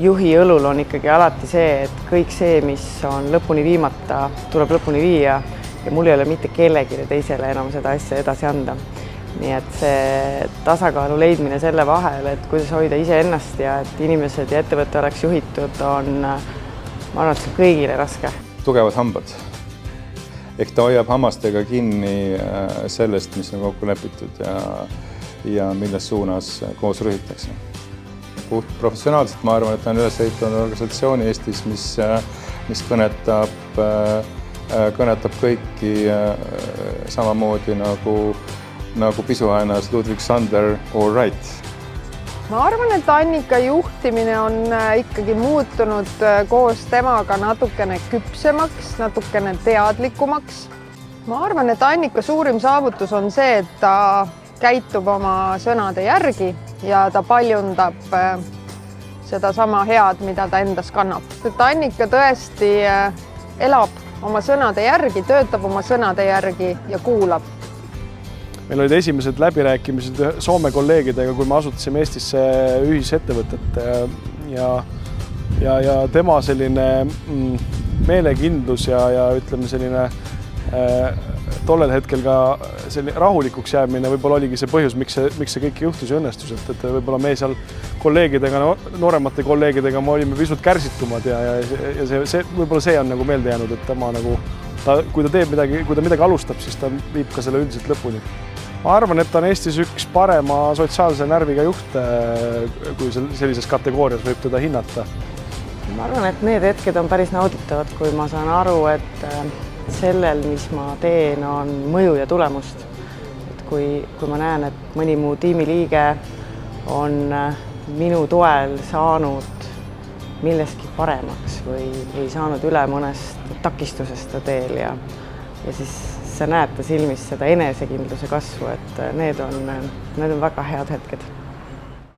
juhi õlul on ikkagi alati see, et kõik see, mis on lõpuni viimata, tuleb lõpuni viia ja mul ei ole mitte kellelegi teisele enam seda asja edasi anda. Nii et see tasakaalu leidmine selle vahel, et kuidas hoida iseennast ja et inimesed ja ettevõte oleks juhitud, on, ma arvan, et see kõigile raske. Tugevad hambad. Ehk ta hoiab hammastega kinni sellest, mis on kokku lepitud ja milles suunas koos rühitakse. Puht professionaalselt ma arvan, et ta on üles ehitanud organisatsiooni Eestis, mis kõnetab kõiki samamoodi nagu pisuhäänas Ludwig Sander All Right. Ma arvan, et Annika juhtimine on ikkagi muutunud koos temaga natukene küpsemaks, natukene teadlikumaks. Ma arvan, et Annika suurim saavutus on see, et ta käitub oma sõnade järgi ja ta paljundab seda sama head, mida ta endas kannab. Et Annika tõesti elab oma sõnade järgi, töötab oma sõnade järgi ja kuulab. Meil olid esimesed läbirääkimised Soome kolleegidega, kui me asutasime Eestisse ühisettevõtet ja tema selline meelekindlus ja ütleme selline tollel hetkel ka rahulikuks jäämine võib-olla oligi see põhjus, miks see kõik juhtus ja õnnestus, et võib-olla me seal kolleegidega, nooremate kolleegidega me olime pisut kärsitumad ja võib-olla see on nagu meelde jäänud, et kui ta midagi alustab, siis ta viib ka selle üldiselt lõpuni. Ma arvan, et ta on Eestis üks parema sotsiaalse närviga juht, kui sellises kategoorias võib teda hinnata. Ma arvan, et need hetked on päris nauditavad, kui ma saan aru, et sellel, mis ma teen, on mõju ja tulemust. Et kui ma näen, et mõni muu tiimiliige on minu toel saanud milleski paremaks või saanud üle mõnest takistusest ta teel ja siis sa näed ta silmis seda enesekindluse kasvu, et need on väga head hetked.